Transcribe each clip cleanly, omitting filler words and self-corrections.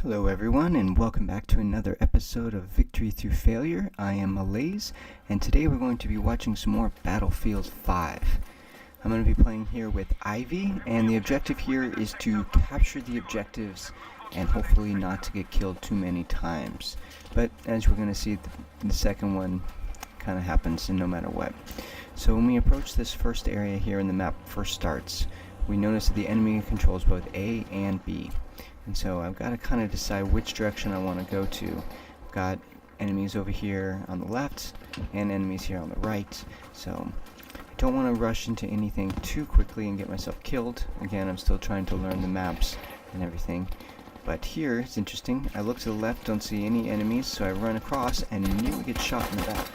Hello everyone, and welcome back to another episode of Victory Through Failure. I am Malaise, and today we're going to be watching some more Battlefield 5. I'm going to be playing here with Ivy, and the objective here is to capture the objectives and hopefully not to get killed too many times. But as we're going to see, the second one kind of happens no matter what. So when we approach this first area here and the map first starts, we notice that the enemy controls both A and B. And so I've got to kind of decide which direction I want to go to. I've got enemies over here on the left and enemies here on the right. So I don't want to rush into anything too quickly and get myself killed. Again, I'm still trying to learn the maps and everything. But here, it's interesting. I look to the left, don't see any enemies, so I run across and nearly get shot in the back.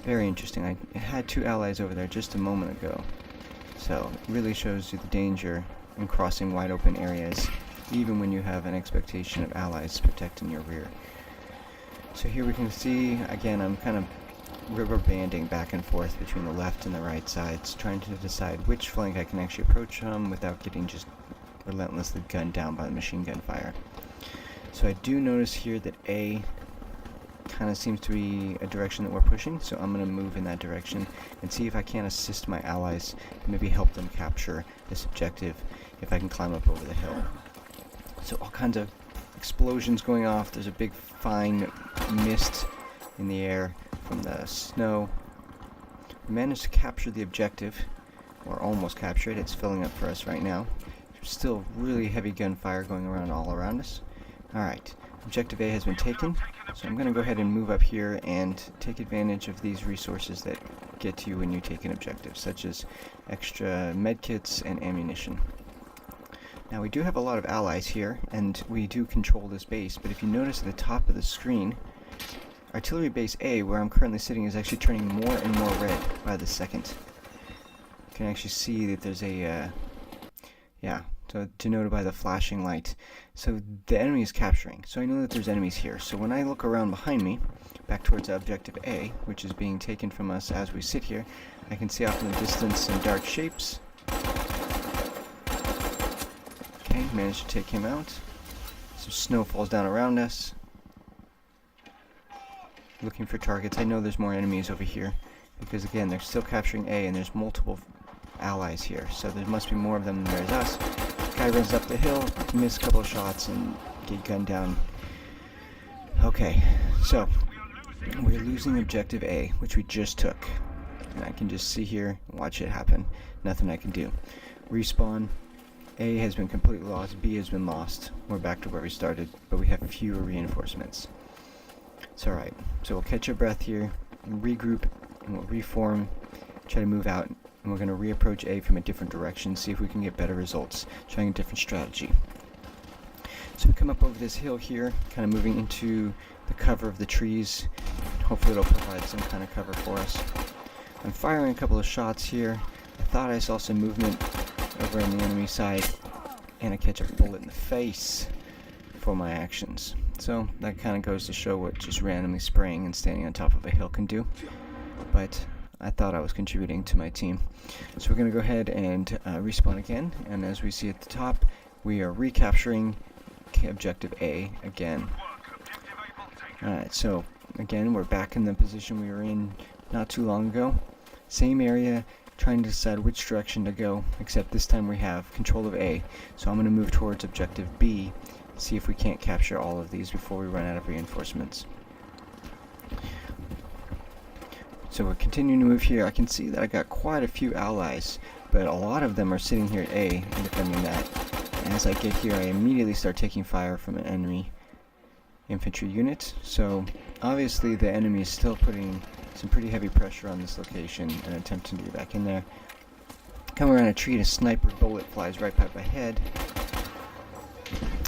Very interesting. I had two allies over there just a moment ago. So it really shows you the danger in crossing wide open areas, even when you have an expectation of allies protecting your rear. So here we can see, again, I'm kind of rubber banding back and forth between the left and the right sides, trying to decide which flank I can actually approach from without getting just relentlessly gunned down by the machine gun fire. So I do notice here that A kind of seems to be a direction that we're pushing, so I'm going to move in that direction and see if I can assist my allies and maybe help them capture this objective if I can climb up over the hill. So all kinds of explosions going off. There's a big fine mist in the air from the snow. We managed to capture the objective, or almost capture it. It's filling up for us right now. There's still really heavy gunfire going around all around us. Alright, objective A has been taken, so I'm going to go ahead and move up here and take advantage of these resources that get to you when you take an objective, such as extra medkits and ammunition. Now we do have a lot of allies here, and we do control this base, but if you notice at the top of the screen, Artillery Base A, where I'm currently sitting, is actually turning more and more red by the second. You can actually see that there's a, so denoted by the flashing light. So the enemy is capturing, so I know that there's enemies here. So when I look around behind me, back towards Objective A, which is being taken from us as we sit here, I can see off in the distance some dark shapes. Okay, managed to take him out. Some snow falls down around us. Looking for targets. I know there's more enemies over here, because again, they're still capturing A, and there's multiple allies here, so there must be more of them than there's us. Guy runs up the hill, miss a couple of shots, and get gunned down. Okay, so we're losing Objective A, which we just took. And I can just see here, watch it happen. Nothing I can do. Respawn. A has been completely lost, B has been lost. We're back to where we started, but we have fewer reinforcements. It's alright. So we'll catch our breath here, and regroup, and we'll reform, try to move out, and we're going to reapproach A from a different direction, see if we can get better results, trying a different strategy. So we come up over this hill here, kind of moving into the cover of the trees. Hopefully it'll provide some kind of cover for us. I'm firing a couple of shots here. I thought I saw some movement over on the enemy side, and I catch a bullet in the face for my actions. So that kind of goes to show what just randomly spraying and standing on top of a hill can do. But I thought I was contributing to my team. So we're going to go ahead and respawn again, and as we see at the top, we are recapturing Objective A again. Alright, so again, we're back in the position we were in not too long ago. Same area, trying to decide which direction to go, except this time we have control of A. So I'm going to move towards Objective B, see if we can't capture all of these before we run out of reinforcements. So we're continuing to move here. I can see that I got quite a few allies, but a lot of them are sitting here at A and defending that. And as I get here, I immediately start taking fire from an enemy infantry unit. So obviously the enemy is still putting some pretty heavy pressure on this location and attempting to get back in there. Come around a tree and a sniper bullet flies right by my head.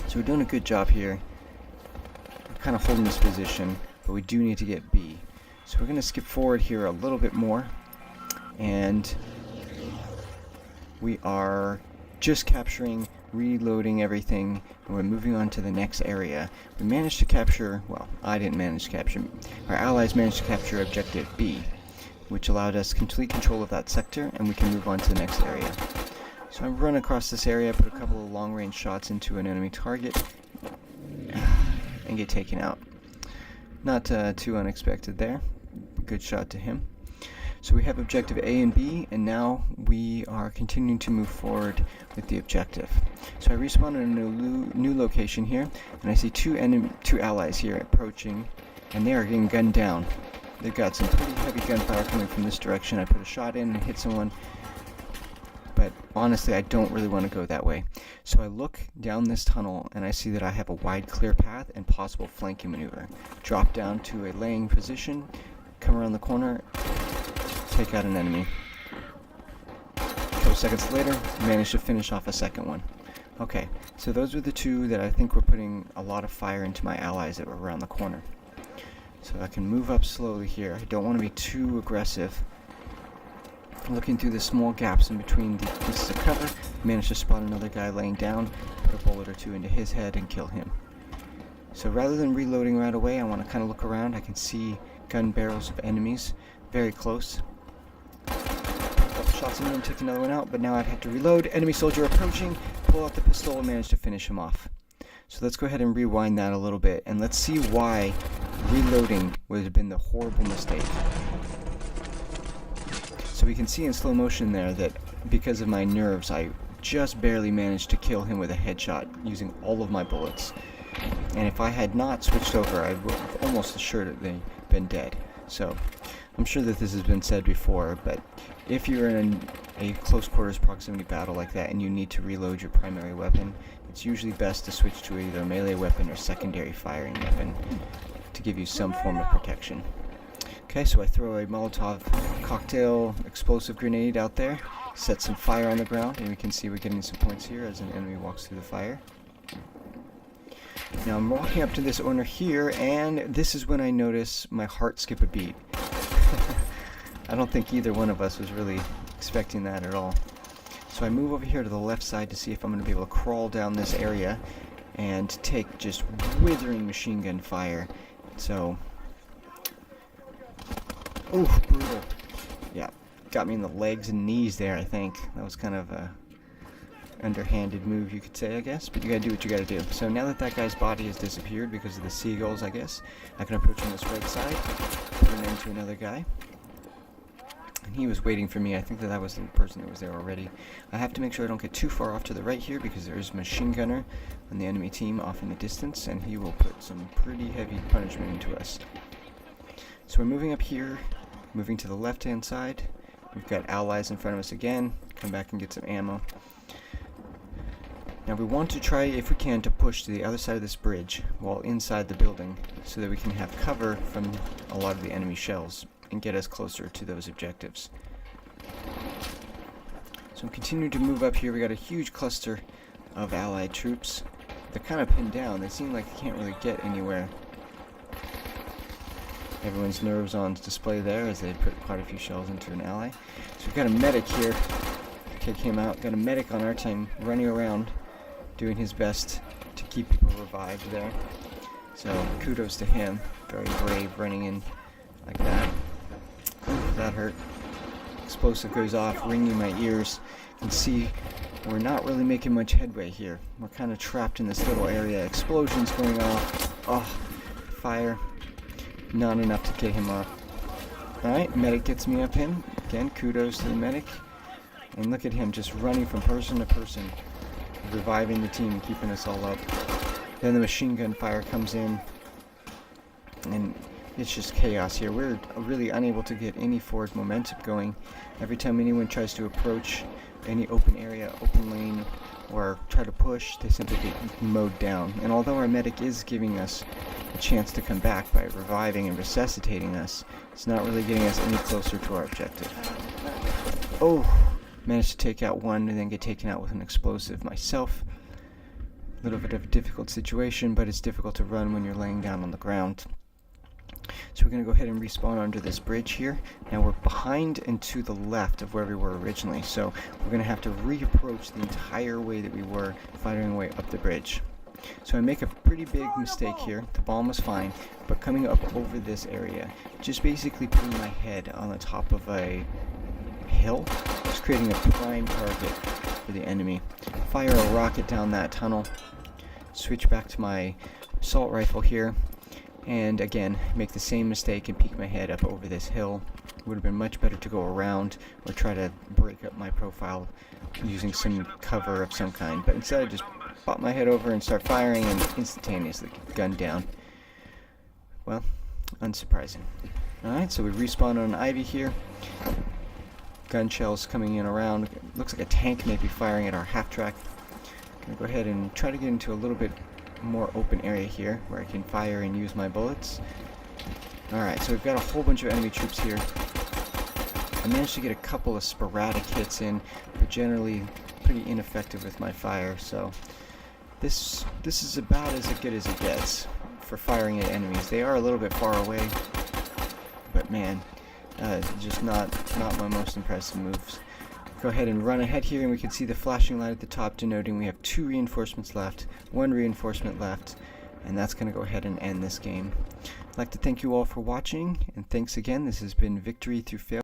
So we're doing a good job here. We're kind of holding this position, but we do need to get B. So we're going to skip forward here a little bit more, and we are just capturing, reloading everything, and we're moving on to the next area. We managed to capture, well, I didn't manage to capture, our allies managed to capture Objective B, which allowed us complete control of that sector, and we can move on to the next area. So I run across this area, put a couple of long-range shots into an enemy target, and get taken out. Not too unexpected there. Good shot to him. So we have objective A and B, and now we are continuing to move forward with the objective. So I respawn in a new location here, and I see two allies here approaching, and they are getting gunned down. They've got some pretty heavy gunfire coming from this direction. I put a shot in and hit someone, but honestly I don't really want to go that way. So I look down this tunnel and I see that I have a wide clear path and possible flanking maneuver. Drop down to a laying position, come around the corner, take out an enemy. A couple seconds later, managed to finish off a second one. Okay, so those were the two that I think were putting a lot of fire into my allies that were around the corner. So I can move up slowly here. I don't want to be too aggressive. Looking through the small gaps in between the pieces of cover, managed to spot another guy laying down, put a bullet or two into his head and kill him. So rather than reloading right away, I want to kind of look around. I can see gun barrels of enemies very close. Couple shots in and took another one out, but now I've had to reload. Enemy soldier approaching, pull out the pistol and manage to finish him off. So let's go ahead and rewind that a little bit, and let's see why reloading would have been the horrible mistake. So we can see in slow motion there that because of my nerves, I just barely managed to kill him with a headshot using all of my bullets. And if I had not switched over, I would have almost assured that they'd been dead. So I'm sure that this has been said before, but if you're in a close quarters proximity battle like that and you need to reload your primary weapon, it's usually best to switch to either a melee weapon or secondary firing weapon to give you some form of protection. Okay, so I throw a Molotov cocktail explosive grenade out there, set some fire on the ground, and we can see we're getting some points here as an enemy walks through the fire. Now I'm walking up to this owner here, and this is when I notice my heart skip a beat. I don't think either one of us was really expecting that at all. So I move over here to the left side to see if I'm going to be able to crawl down this area and take just withering machine gun fire. So, ooh, brutal. Yeah, got me in the legs and knees there, I think. That was kind of a underhanded move, you could say, I guess, but you gotta do what you gotta do. So now that that guy's body has disappeared because of the seagulls, I guess, I can approach on this right side, put an end to another guy. And he was waiting for me. I think that was the person that was there already. I have to make sure I don't get too far off to the right here because there is a machine gunner on the enemy team off in the distance, and he will put some pretty heavy punishment into us. So we're moving up here, moving to the left-hand side. We've got allies in front of us again. Come back and get some ammo. Now we want to try, if we can, to push to the other side of this bridge while inside the building so that we can have cover from a lot of the enemy shells and get us closer to those objectives. So I'm continuing to move up here. We got a huge cluster of allied troops. They're kind of pinned down. They seem like they can't really get anywhere. Everyone's nerves on display there as they put quite a few shells into an ally. So we've got a medic here. Kick him out. Got a medic on our team running around doing his best to keep people revived there. So kudos to him. Very brave running in like that. Ooh, that hurt. Explosive goes off, ringing my ears. You can see we're not really making much headway here. We're kind of trapped in this little area. Explosions going off. Oh, fire. Not enough to get him off. Alright, medic gets me up him. Again, kudos to the medic. And look at him just running from person to person, reviving the team, keeping us all up. Then the machine gun fire comes in, and it's just chaos here. We're really unable to get any forward momentum going. Every time anyone tries to approach any open area, open lane, or try to push, they simply get mowed down. And although our medic is giving us a chance to come back by reviving and resuscitating us, it's not really getting us any closer to our objective. Oh! Managed to take out one and then get taken out with an explosive myself. A little bit of a difficult situation, but it's difficult to run when you're laying down on the ground. So we're going to go ahead and respawn under this bridge here. Now we're behind and to the left of where we were originally, so we're going to have to reapproach the entire way that we were fighting our way up the bridge. So I make a pretty big mistake here. The bomb was fine, but coming up over this area, just basically putting my head on the top of a hill, just creating a prime target for the enemy. Fire a rocket down that tunnel. switch back to my assault rifle here, and again make the same mistake and peek my head up over this hill. Would have been much better to go around or try to break up my profile using some cover of some kind, but instead I just pop my head over and start firing and instantaneously gunned down. Well, unsurprising. Alright, so we respawn on Ivy here. Gun shells coming in around. Looks like a tank may be firing at our half track. Gonna go ahead and try to get into a little bit more open area here where I can fire and use my bullets. Alright, so we've got a whole bunch of enemy troops here. I managed to get a couple of sporadic hits in, but generally pretty ineffective with my fire, so this is about as good as it gets for firing at enemies. They are a little bit far away, but man, just not my most impressive moves. Go ahead and run ahead here, and we can see the flashing light at the top denoting we have 2 reinforcements left, 1 reinforcement left, and that's going to go ahead and end this game. I'd like to thank you all for watching, and thanks again. This has been Victory Through Failure.